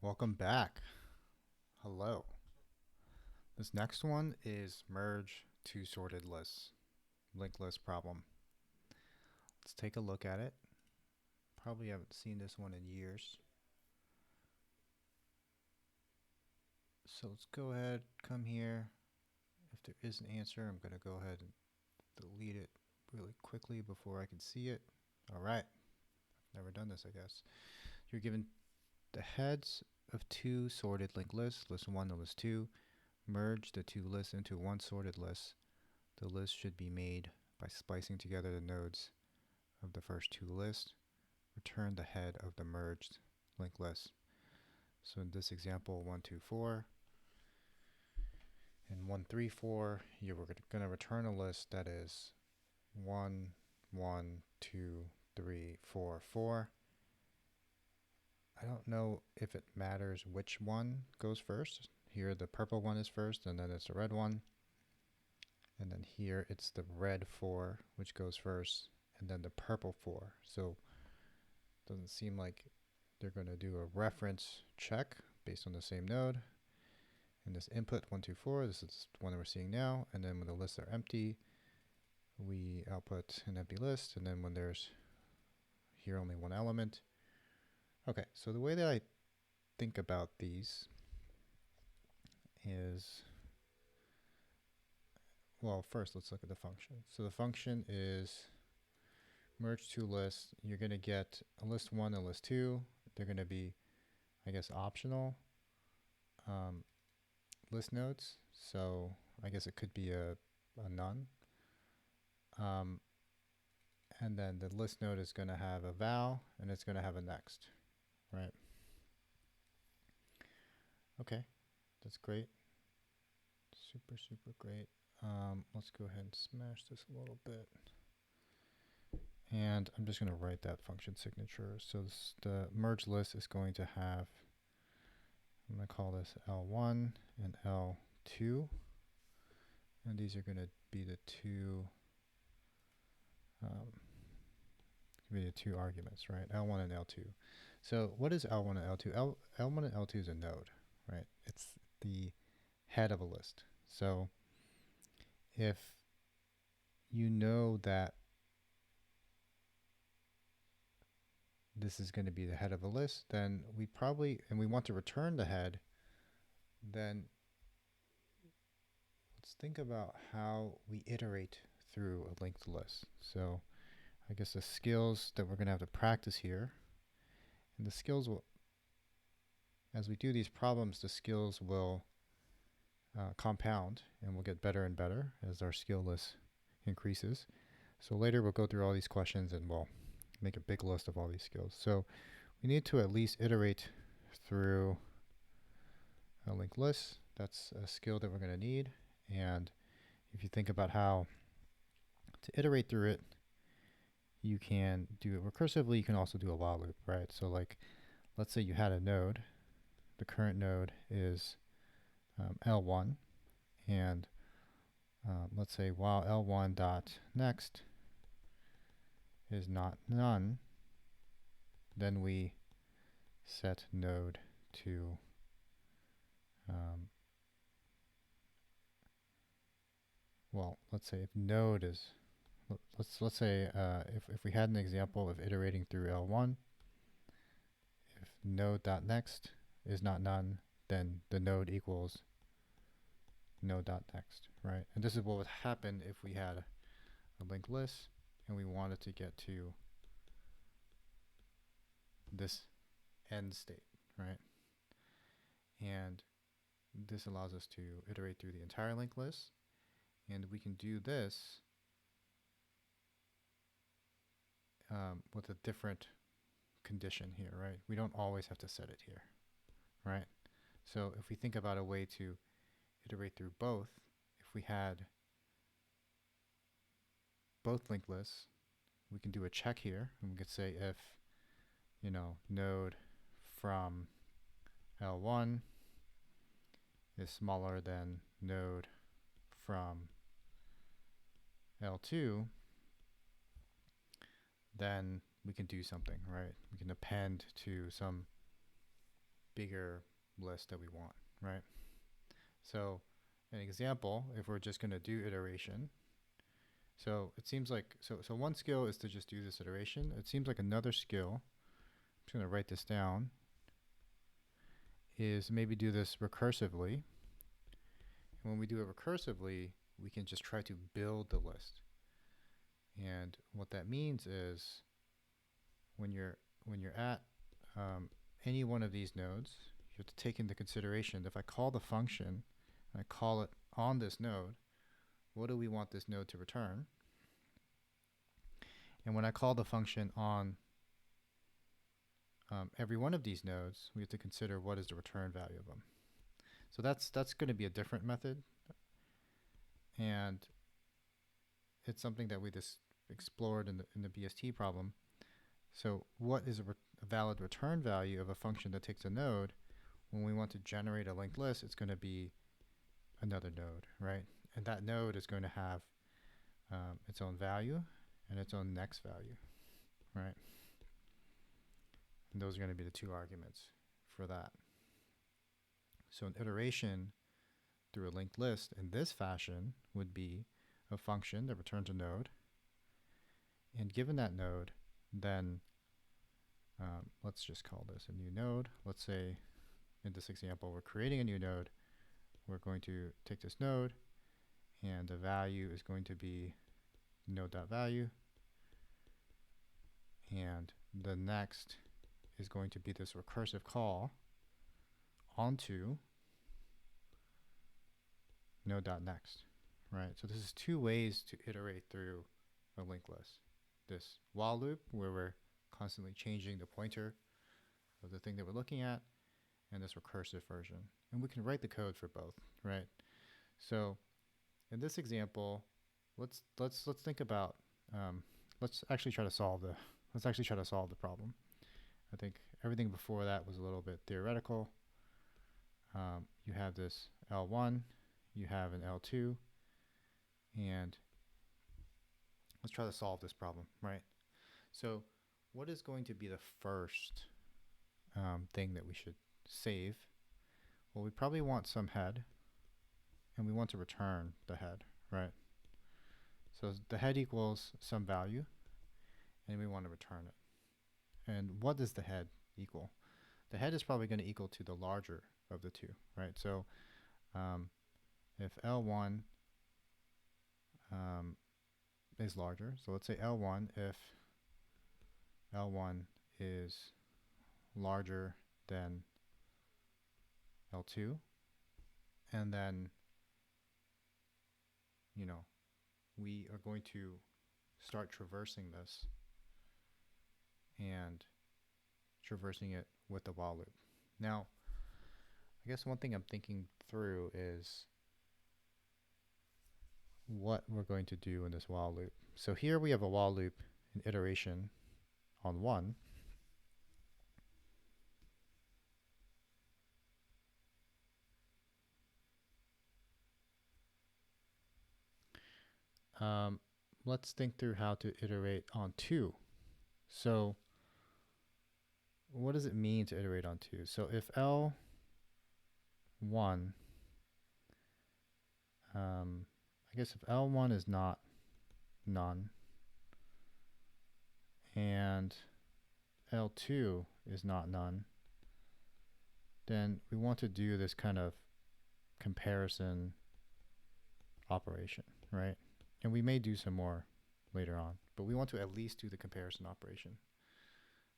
Welcome back. Hello. This next one is merge two sorted lists, linked list problem. Let's take a look at it. Probably haven't seen this one in years. So let's go ahead, come here. If there is an answer, I'm going to go ahead and delete it really quickly before I can see it. All right. I've never done this, I guess. You're given the heads of two sorted linked lists, list 1 and list 2. Merge the two lists into one sorted list. The list should be made by splicing together the nodes of the first two lists. Return the head of the merged linked list. So in this example, 1, 2, 4, and 1, 3, 4, you're going to return a list that is 1, 1, 2, 3, 4, 4. I don't know if it matters which one goes first. Here the purple one is first, and then it's the red one. And then here it's the red 4, which goes first, and then the purple 4. So it doesn't seem like they're going to do a reference check based on the same node. And this input 1, 2, 4, this is the one that we're seeing now. And then when the lists are empty, we output an empty list. And then when there's here only one element. Okay, so the way that I think about these is, well, first let's look at the function. So the function is merge two lists. You're going to get a list 1 and list 2. They're going to be, I guess, optional list nodes. So I guess it could be a none. And then the list node is going to have a val, and it's going to have a next, right? Okay, that's great. Super, super great. Let's go ahead and smash this a little bit. And I'm just going to write that function signature. So the merge list is going to have, I'm going to call this L1 and L2. And these are going to be the two arguments, right? L1 and L2. So what is L1 and L2? L1 and L2 is a node, right? It's the head of a list. So if you know that this is going to be the head of a list, then we probably, and we want to return the head, then let's think about how we iterate through a linked list. So I guess the skills that we're going to have to practice here, and the skills will, as we do these problems, the skills will compound and we'll get better and better as our skill list increases. So later we'll go through all these questions and we'll make a big list of all these skills. So we need to at least iterate through a linked list. That's a skill that we're going to need. And if you think about how to iterate through it, you can do it recursively. You can also do a while loop, right? So like, let's say you had a node. The current node is L1, and let's say while L1 dot next is not none, then we set node to well, let's say if node is, let's say if we had an example of iterating through L1, if node dot next is not none, then the node equals node dot next, right? And this is what would happen if we had a linked list and we wanted to get to this end state, right? And this allows us to iterate through the entire linked list, and we can do this with a different condition here, right? We don't always have to set it here, right? So if we think about a way to iterate through both, if we had both linked lists, we can do a check here, and we could say if, you know, node from L1 is smaller than node from L2, then we can do something, right? We can append to some bigger list that we want, right? So an example, if we're just going to do iteration, so it seems like, so one skill is to just do this iteration. It seems like another skill, I'm just going to write this down, is maybe do this recursively. And when we do it recursively, we can just try to build the list. And what that means is when you're at any one of these nodes, you have to take into consideration that if I call the function and I call it on this node, what do we want this node to return? And when I call the function on every one of these nodes, we have to consider what is the return value of them. So that's going to be a different method, and it's something that we just explored in the BST problem. So what is a valid return value of a function that takes a node? When we want to generate a linked list, it's going to be another node, right? And that node is going to have its own value and its own next value, right? And those are going to be the two arguments for that. So an iteration through a linked list in this fashion would be a function that returns a node. And given that node, then let's just call this a new node. Let's say in this example, we're creating a new node. We're going to take this node, and the value is going to be node.value. And the next is going to be this recursive call onto node.next, right? So this is two ways to iterate through a linked list. This while loop, where we're constantly changing the pointer of the thing that we're looking at, and this recursive version. And we can write the code for both, right? So in this example, let's think about let's actually try to solve the problem. I think everything before that was a little bit theoretical. You have this L1, you have an L2, and let's try to solve this problem, right? So what is going to be the first thing that we should save? Well, we probably want some head, and we want to return the head, right? So the head equals some value, and we want to return it. And what does the head equal? The head is probably going to equal to the larger of the two, right? So if L1 is larger, so let's say L1, if L1 is larger than L2, and then, you know, we are going to start traversing this and traversing it with the while loop. Now, I guess one thing I'm thinking through is what we're going to do in this while loop. So here we have a while loop in iteration on 1. Let's think through how to iterate on 2. So what does it mean to iterate on 2? So if L1, I guess if L1 is not none, and L2 is not none, then we want to do this kind of comparison operation, right? And we may do some more later on, but we want to at least do the comparison operation.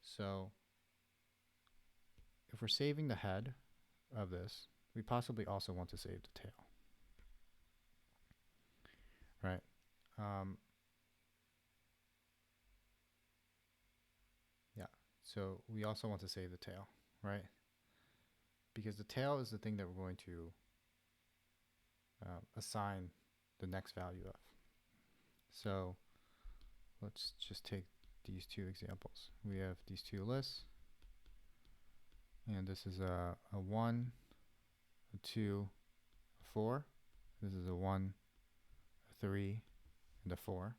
So if we're saving the head of this, we possibly also want to save the tail, right? Yeah, so we also want to save the tail, right? Because the tail is the thing that we're going to assign the next value of. So let's just take these two examples. We have these two lists, and this is a 1, a 2, a 4. This is a 1, a 3, and a 4.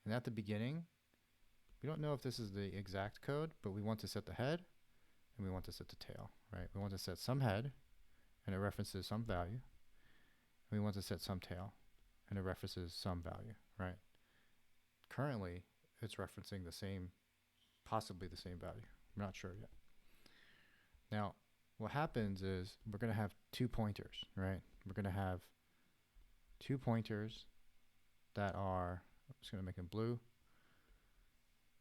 And at the beginning, we don't know if this is the exact code, but we want to set the head, and we want to set the tail, right? We want to set some head, and it references some value. We want to set some tail, and it references some value, right? Currently, it's referencing the same, possibly the same value. I'm not sure yet. Now, what happens is we're going to have 2 pointers, right? We're going to have 2 pointers that are, I'm just going to make them blue,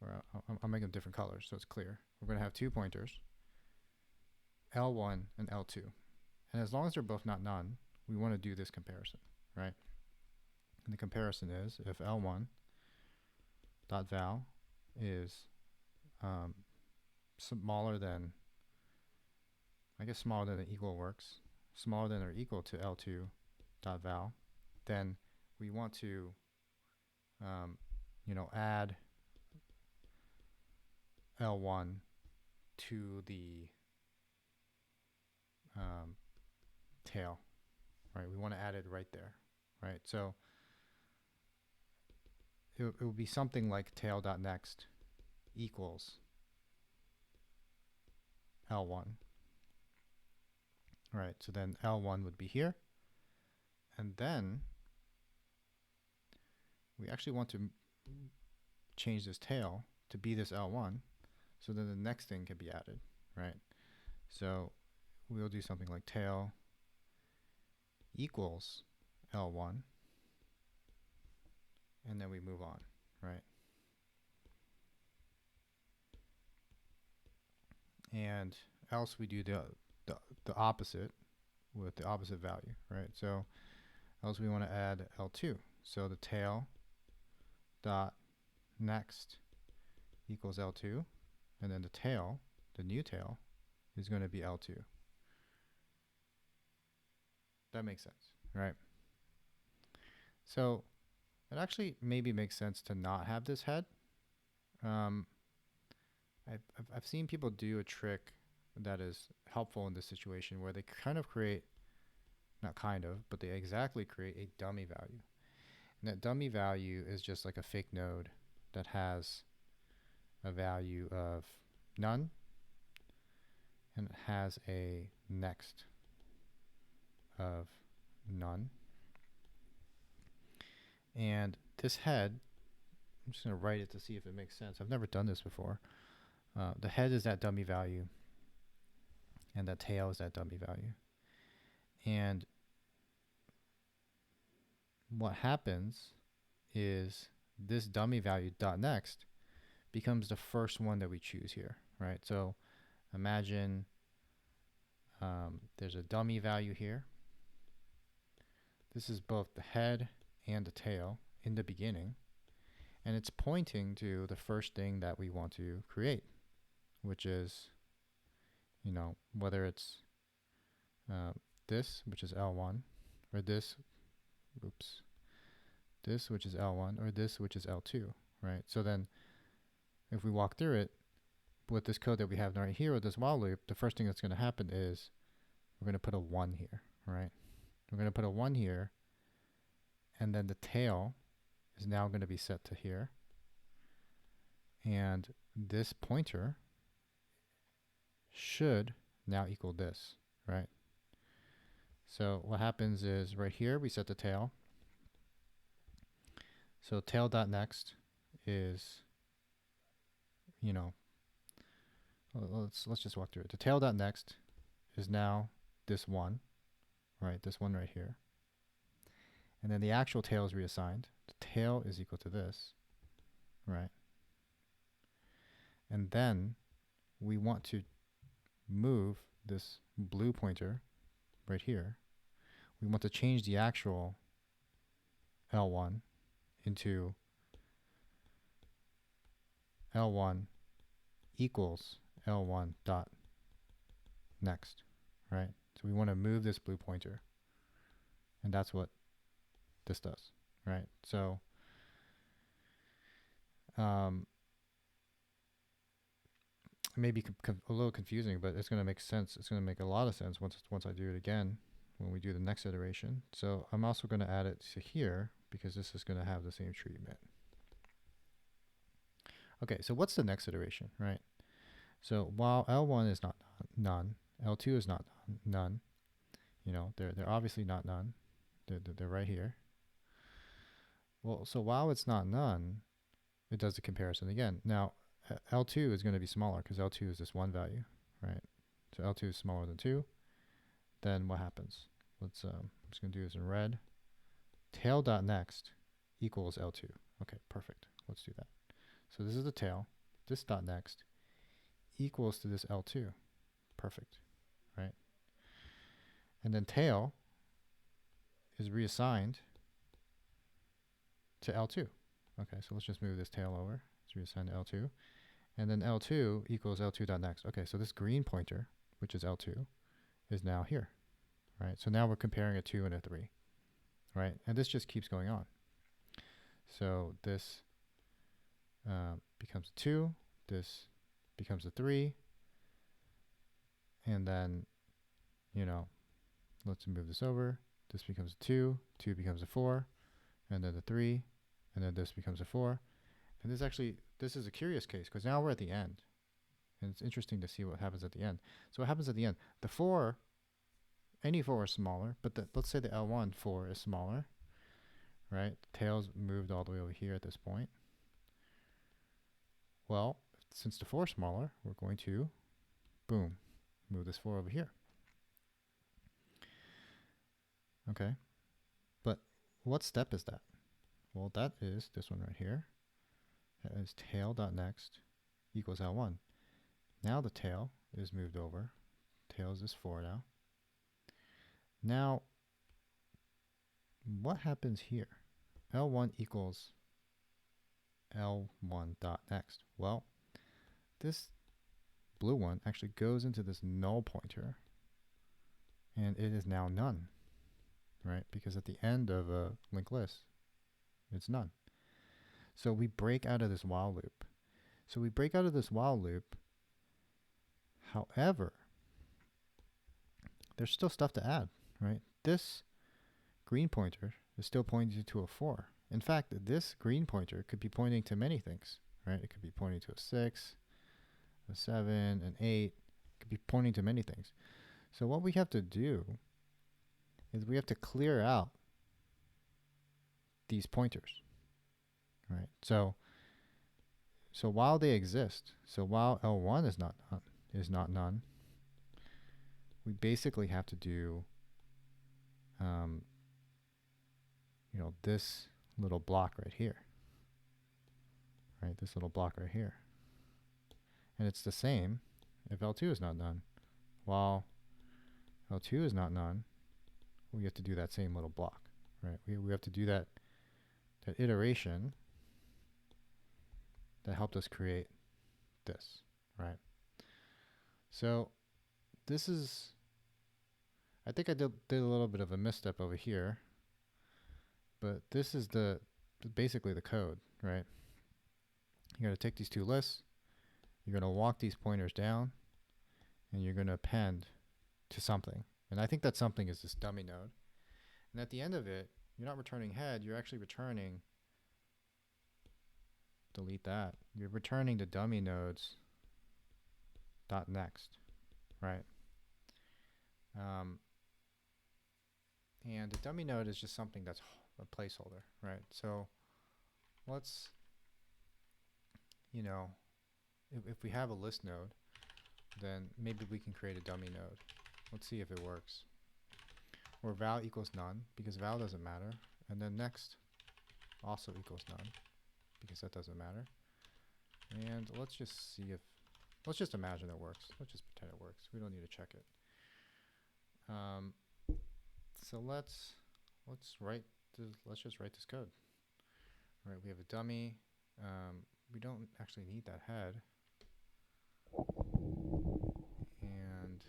or I'll make them different colors so it's clear. We're going to have 2 pointers, L1 and L2. And as long as they're both not none, we want to do this comparison, right? And the comparison is if L1 dot val is smaller than, I guess smaller than or equal works, smaller than or equal to L2 dot val, then we want to add L1 to the tail, right? We want to add it right there, right? So it will be something like tail.next equals L1, right? So then L1 would be here, and then we actually want to change this tail to be this L1, so then the next thing can be added, right? So we'll do something like tail equals L1, and then we move on, right? And else we do the opposite with the opposite value, right? So else we want to add L2. So the tail dot next equals L2, and then the tail, the new tail, is going to be L2. That makes sense, right? So it actually maybe makes sense to not have this head. I've seen people do a trick that is helpful in this situation where they kind of create, not kind of, but they exactly create a dummy value. And that dummy value is just like a fake node that has a value of none, and it has a next of none. And this head, I'm just going to write it to see if it makes sense. I've never done this before. The head is that dummy value, and that tail is that dummy value. And what happens is this dummy value dot next becomes the first one that we choose here, right? So imagine there's a dummy value here. This is both the head and the tail in the beginning, and it's pointing to the first thing that we want to create, which is, whether it's this, which is L1, or this, this, which is L1, or this, which is L2, right? So then if we walk through it with this code that we have right here with this while loop, the first thing that's going to happen is we're going to put a 1 here, right? We're going to put a 1 here, and then the tail is now going to be set to here. And this pointer should now equal this, right? So what happens is right here we set the tail. So tail.next is, let's just walk through it. The tail.next is now this 1, right? This one right here. And then the actual tail is reassigned. The tail is equal to this, right? And then we want to move this blue pointer right here. We want to change the actual L1 into L1 equals L1 dot next, right? So we want to move this blue pointer, and that's what this does, right? So maybe a little confusing, but it's going to make sense. It's going to make a lot of sense once I do it again when we do the next iteration. So I'm also going to add it to here because this is going to have the same treatment. Okay, so what's the next iteration, right? So while L1 is not none, L2 is not none. You know, they're obviously not none. They're right here. Well, so while it's not none, it does the comparison again. Now, L2 is going to be smaller because L2 is this one value, right? So L2 is smaller than 2. Then what happens? I'm just going to do this in red. Tail.next equals L2. Okay, perfect. Let's do that. So this is the tail. This dot next equals to this L2. Perfect, right? And then tail is reassigned to L2. Okay, so let's just move this tail over. It's reassigned to L2. And then L2 equals L2.next. Okay, so this green pointer, which is L2, is now here, right? So now we're comparing a 2 and a 3, right? And this just keeps going on. So this becomes a 2, this becomes a 3, and then, you know, let's move this over. This becomes a 2, 2 becomes a 4, and then a 3, and then this becomes a 4. And this is a curious case because now we're at the end. And it's interesting to see what happens at the end. So what happens at the end? The 4, any 4 is smaller, but let's say the L1 4 is smaller, right? The tail's moved all the way over here at this point. Well, since the 4 is smaller, we're going to, boom, move this 4 over here. Okay, but what step is that? Well, that is this one right here. That is tail.next equals L1. Now the tail is moved over. Tail is this 4 now. Now, what happens here? L1 equals L1.next. Well, this blue one actually goes into this null pointer, and it is now none, right? Because at the end of a linked list, it's none. So we break out of this while loop. However, there's still stuff to add, right? This green pointer is still pointing to a 4. In fact, this green pointer could be pointing to many things, right? It could be pointing to a 6, a 7, an 8. It could be pointing to many things. So what we have to do is we have to clear out these pointers, right? So while they exist, so while L1 is not none, we basically have to do, you know, this little block right here, right? This little block right here. And it's the same if L2 is not none. While L2 is not none, we have to do that same little block, right? We have to do that iteration that helped us create this, right? So this is, I think I did a little bit of a misstep over here, but this is basically the code, right? You're going to take these two lists, you're going to walk these pointers down, and you're going to append to something. And I think that something is this dummy node. And at the end of it, you're not returning head, you're actually returning, delete that, you're returning the dummy nodes dot next, right? And the dummy node is just something that's a placeholder, right? So let's, you know, if we have a list node, then maybe we can create a dummy node. Let's see if it works. Or val equals none, because val doesn't matter. And then next also equals none, because that doesn't matter. And let's just see if, let's just imagine it works. Let's just pretend it works. We don't need to check it. So let's just write this code. All right, we have a dummy. We don't actually need that head. And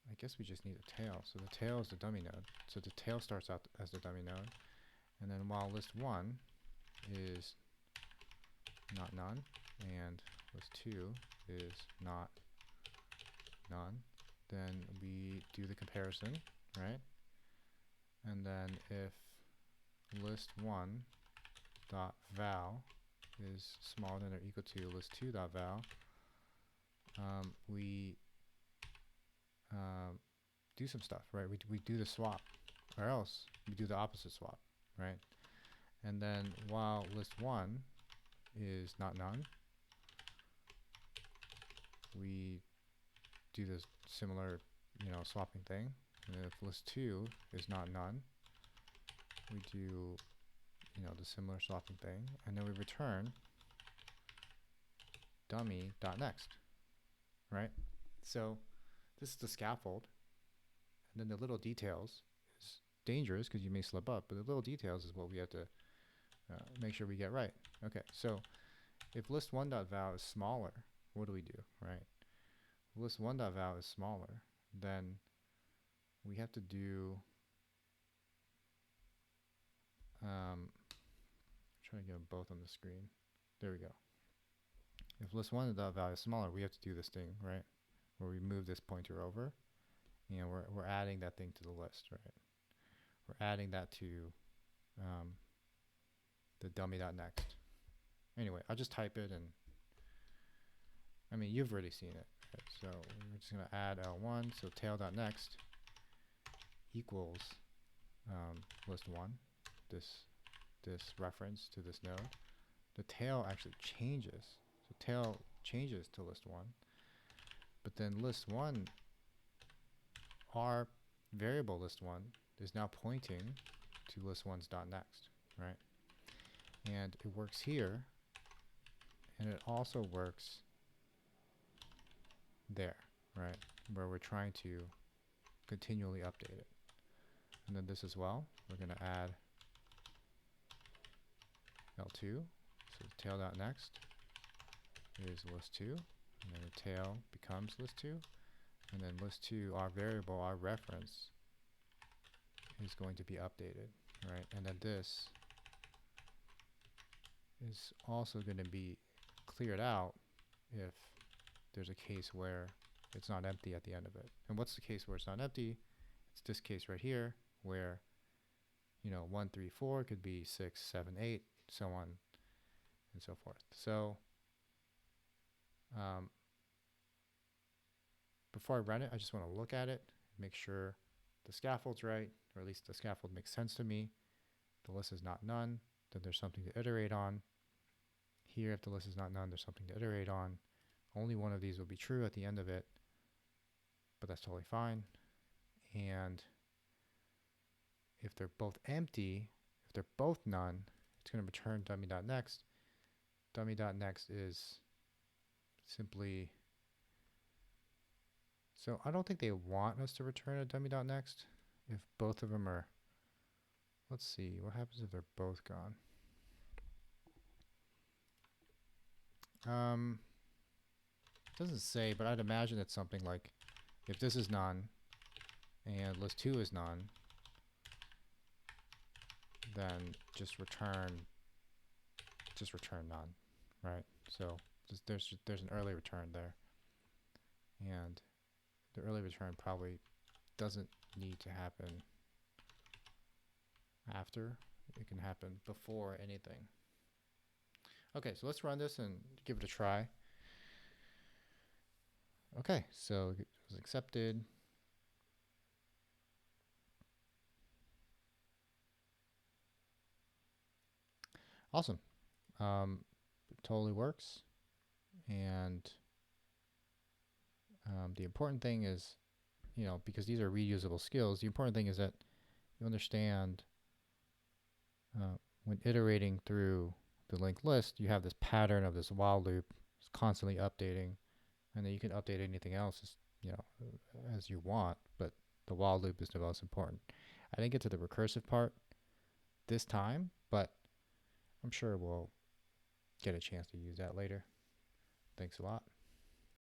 I guess we just need a tail. So the tail is the dummy node. So the tail starts out as the dummy node. And then while list 1 is not none, and list 2 is not none, then we do the comparison, right? And then if list 1 dot val is smaller than or equal to list2.val, we do some stuff, right? We do the swap, or else we do the opposite swap, right? And then while list1 is not none, we do this similar, swapping thing. And if list2 is not none, we do, the similar swapping thing, and then we return dummy.next, right? So this is the scaffold, and then the little details is dangerous because you may slip up, but the little details is what we have to make sure we get right. Okay, so if list1.val is smaller, what do we do, right? List1.val is smaller, then we have to do try to get them both on the screen. There we go. If list1.val is smaller, we have to do this thing, right? Where we move this pointer over, and we're adding that thing to the list, right? We're adding that to the dummy.next. Anyway, I'll just type it, and I mean, you've already seen it. Right? So we're just going to add L1, so tail.next equals list1, this reference to this node. The tail actually changes. So tail changes to list1, but then list1, our variable list1 is now pointing to list1's .next, right? And it works here, and it also works there, right? Where we're trying to continually update it. And then this as well, we're going to add L2, so tail.next is list2, and then the tail becomes list2, and then list2, our variable, our reference, is going to be updated, right? And then this is also going to be cleared out if there's a case where it's not empty at the end of it. And what's the case where it's not empty? It's this case right here where 1, 3, 4 could be 6, 7, 8, so on and so forth. So before I run it, I just want to look at it, make sure the scaffold's right, or at least the scaffold makes sense to me. The list is not none, then there's something to iterate on. Here, if the list is not none, there's something to iterate on. Only one of these will be true at the end of it, but that's totally fine. And if they're both empty, if they're both none, it's going to return dummy.next. Dummy.next is simply, so I don't think they want us to return a dummy.next if both of them are, let's see, what happens if they're both gone? Doesn't say, but I'd imagine it's something like, if this is none and list2 is none, then just return none, right? So there's an early return there, and the early return probably doesn't need to happen after. It can happen before anything. Okay, so let's run this and give it a try. Okay, so it was accepted. Awesome. It totally works. And the important thing is, because these are reusable skills, the important thing is that you understand when iterating through the linked list, you have this pattern of this while loop constantly updating, and then you can update anything else as you want, but the while loop is the most important. I didn't get to the recursive part this time, but I'm sure we'll get a chance to use that later. Thanks a lot.